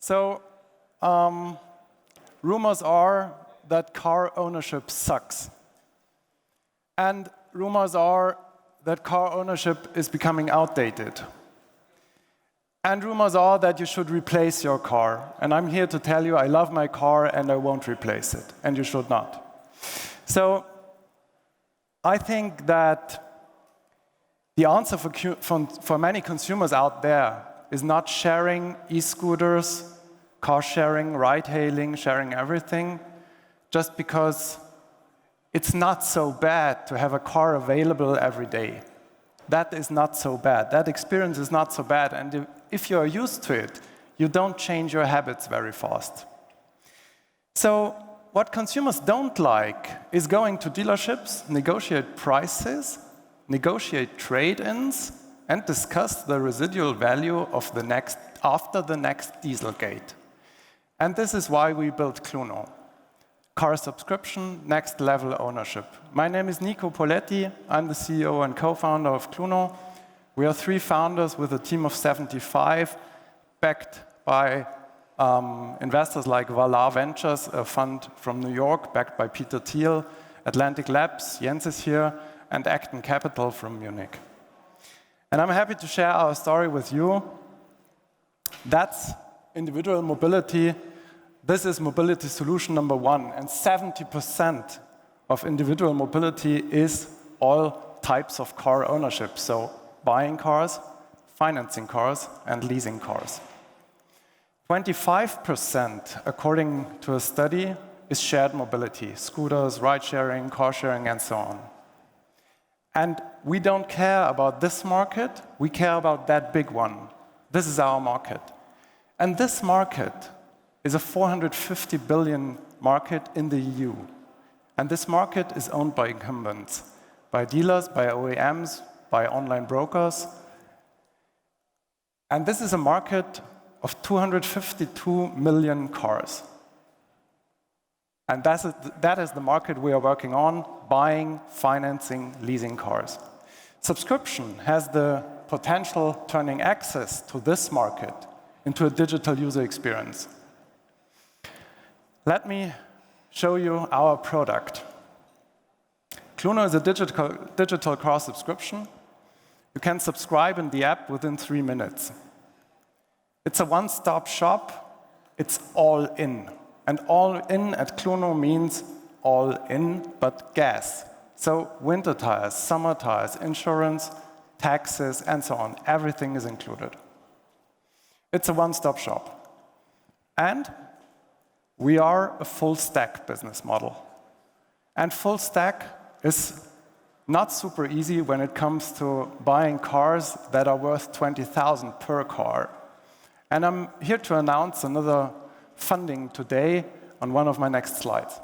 So, rumors are that car ownership sucks. And rumors are that car ownership is becoming outdated. And rumors are that you should replace your car. And I'm here to tell you I love my car and I won't replace it. And you should not. So I think that the answer for many consumers out there is not sharing e-scooters, car sharing, ride-hailing, sharing everything, just because it's not so bad to have a car available every day. That is not so bad. That experience is not so bad. And if you are used to it, you don't change your habits very fast. So what consumers don't like is going to dealerships, negotiate prices, negotiate trade-ins, and discuss the residual value of after the next Dieselgate. And this is why we built Cluno. Car subscription, next level ownership. My name is Nico Polleti. I'm the CEO and co-founder of Cluno. We are 3 founders with a team of 75, backed by investors like Valar Ventures, a fund from New York, backed by Peter Thiel, Atlantic Labs, Jens is here, and Acton Capital from Munich. And I'm happy to share our story with you. That's individual mobility. This is mobility solution number 1, and 70% of individual mobility is all types of car ownership, so buying cars, financing cars, and leasing cars. 25%, according to a study, is shared mobility, scooters, ride-sharing, car-sharing, and so on. And we don't care about this market, we care about that big one. This is our market. And this market is a 450 billion market in the EU. And this market is owned by incumbents, by dealers, by OEMs, by online brokers. And this is a market of 252 million cars. And that is the market we are working on, buying, financing, leasing cars. Subscription has the potential turning access to this market into a digital user experience. Let me show you our product. Cluno is a digital car subscription. You can subscribe in the app within 3 minutes. It's a one-stop shop. It's all in. And all in at Cluno means all in, but gas. So winter tires, summer tires, insurance, taxes, and so on. Everything is included. It's a one-stop shop. And we are a full-stack business model. And full-stack is not super easy when it comes to buying cars that are worth 20,000 per car. And I'm here to announce another funding today on one of my next slides.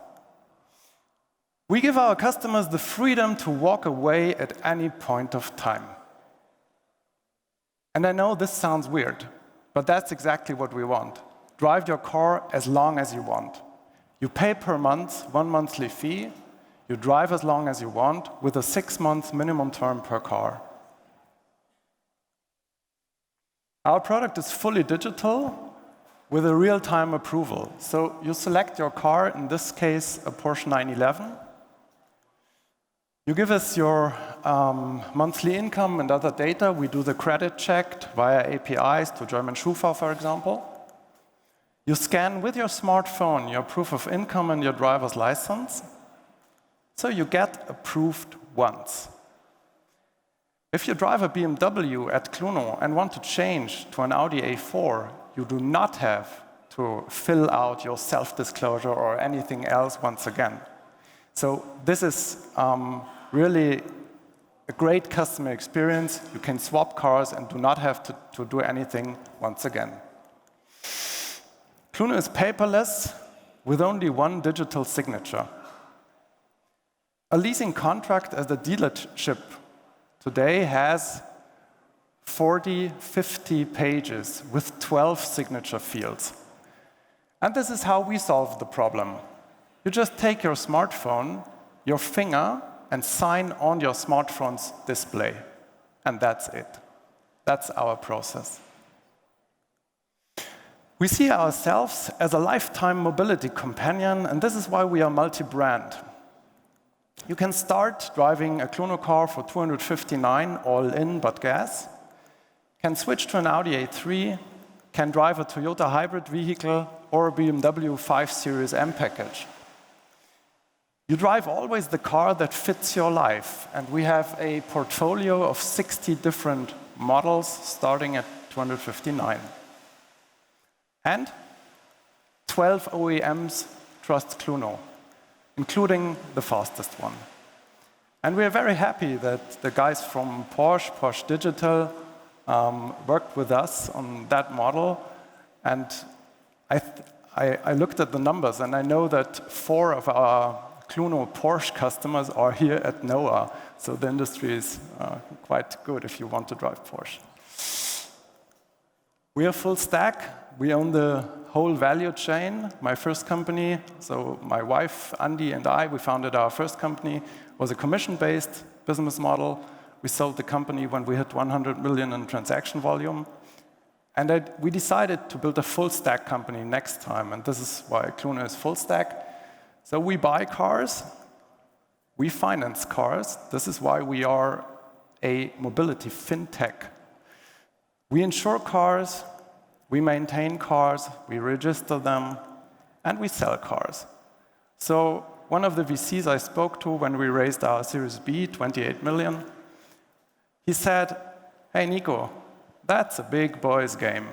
We give our customers the freedom to walk away at any point of time. And I know this sounds weird, but that's exactly what we want. Drive your car as long as you want. You pay per month, 1 monthly fee. You drive as long as you want with a 6-month minimum term per car. Our product is fully digital with a real-time approval. So you select your car, in this case, a Porsche 911. You give us your monthly income and other data. We do the credit check via APIs to German Schufa, for example. You scan with your smartphone your proof of income and your driver's license. So you get approved once. If you drive a BMW at Cluno and want to change to an Audi A4, you do not have to fill out your self-disclosure or anything else once again. So this is really a great customer experience. You can swap cars and do not have to do anything once again. Cluno is paperless with only one digital signature. A leasing contract at the dealership today has 40, 50 pages with 12 signature fields. And this is how we solve the problem. You just take your smartphone, your finger, and sign on your smartphone's display. And that's it. That's our process. We see ourselves as a lifetime mobility companion, and this is why we are multi-brand. You can start driving a Cluno car for 259 all in but gas, can switch to an Audi A3, can drive a Toyota hybrid vehicle or a BMW 5 Series M package. You drive always the car that fits your life, and we have a portfolio of 60 different models starting at 259. And 12 OEMs trust Cluno, including the fastest one. And we are very happy that the guys from Porsche Digital, worked with us on that model. And I looked at the numbers, and I know that 4 of our Cluno Porsche customers are here at NOAH. So the industry is quite good if you want to drive Porsche. We are full stack. We own the whole value chain. My first company, so my wife, Andy, and I, we founded our first company, was a commission-based business model. We sold the company when we hit 100 million in transaction volume. And we decided to build a full stack company next time, and this is why Cluno is full stack. So we buy cars, we finance cars. This is why we are a mobility fintech. We insure cars, we maintain cars, we register them, and we sell cars. So one of the VCs I spoke to when we raised our Series B, 28 million, he said, "Hey, Nico, that's a big boys game."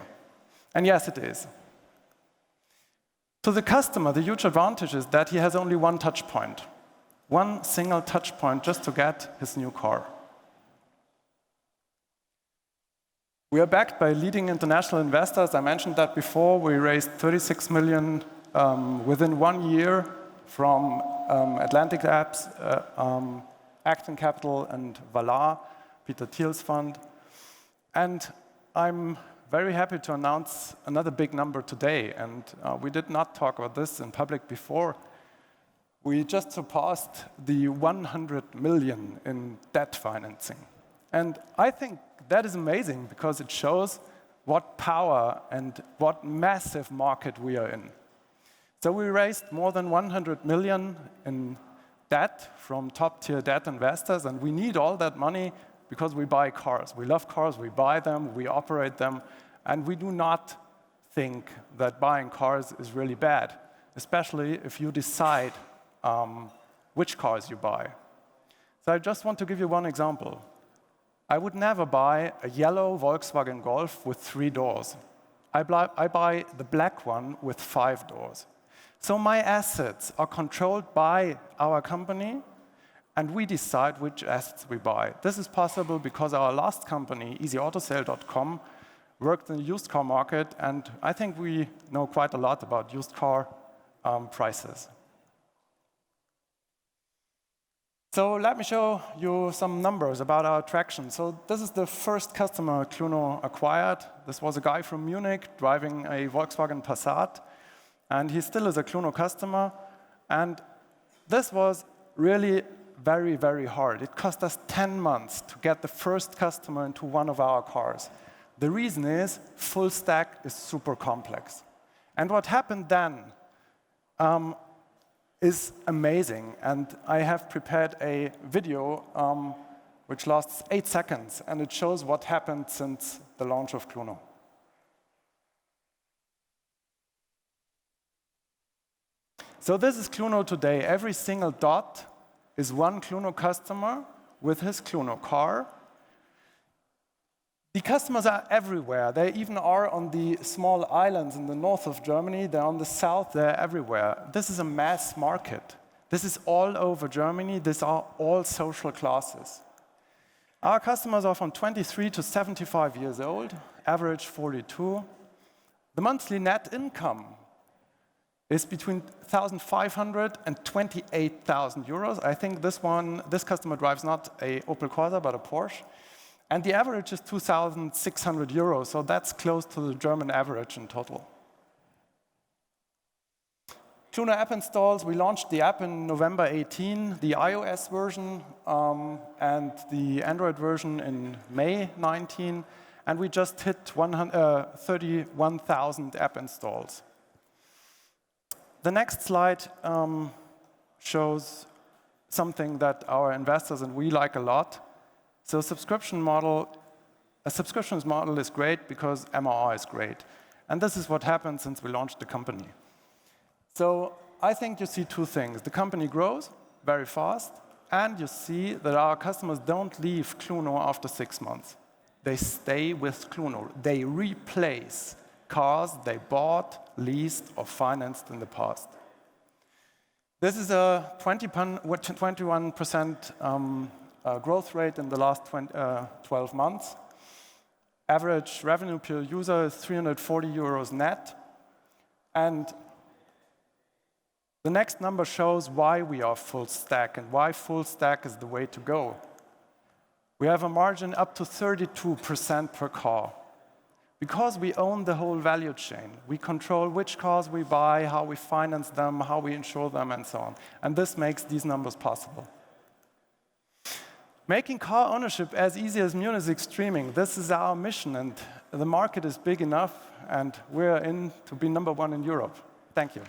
And yes, it is. To the customer, the huge advantage is that he has only one touch point, one single touch point just to get his new car. We are backed by leading international investors. I mentioned that before. We raised 36 million within 1 year from Atlantic Apps, Acton Capital, and Valar, Peter Thiel's fund. And I'm very happy to announce another big number today. And we did not talk about this in public before. We just surpassed the 100 million in debt financing. And I think that is amazing because it shows what power and what massive market we are in. So we raised more than 100 million in debt from top-tier debt investors, and we need all that money because we buy cars. We love cars, we buy them, we operate them, and we do not think that buying cars is really bad, especially if you decide which cars you buy. So I just want to give you one example. I would never buy a yellow Volkswagen Golf with 3 doors. I buy the black one with 5 doors. So my assets are controlled by our company, and we decide which assets we buy. This is possible because our last company, easyautosale.com, worked in the used car market, and I think we know quite a lot about used car prices. So let me show you some numbers about our traction. So this is the first customer Cluno acquired. This was a guy from Munich driving a Volkswagen Passat, and he still is a Cluno customer. And this was really very, very hard. It cost us 10 months to get the first customer into one of our cars. The reason is full stack is super complex. And what happened then is amazing. And I have prepared a video which lasts 8 seconds, and it shows what happened since the launch of Cluno. So this is Cluno today. Every single dot is one Cluno customer with his Cluno car. The customers are everywhere. They even are on the small islands in the north of Germany. They're on the south. They're everywhere. This is a mass market. This is all over Germany. These are all social classes. Our customers are from 23 to 75 years old, average 42. The monthly net income is between 1,500 and 28,000 euros. I think this customer drives not a Opel Corsa, but a Porsche. And the average is 2,600 euros, so that's close to the German average in total. Cluno app installs, we launched the app in November 18, the iOS version, and the Android version in May 19. and we just hit 31,000 app installs. The next slide shows something that our investors and we like a lot. So a subscription model is great because MRR is great. And this is what happened since we launched the company. So I think you see two things. The company grows very fast, and you see that our customers don't leave Cluno after 6 months. They stay with Cluno. They replace cars they bought, leased, or financed in the past. This is a 21% growth rate in the last 12 months. Average revenue per user is 340 euros net. And the next number shows why we are full stack and why full stack is the way to go. We have a margin up to 32% per car. Because we own the whole value chain, we control which cars we buy, how we finance them, how we insure them, and so on. And this makes these numbers possible. Making car ownership as easy as music streaming, this is our mission, and the market is big enough, and we're in to be #1 in Europe. Thank you.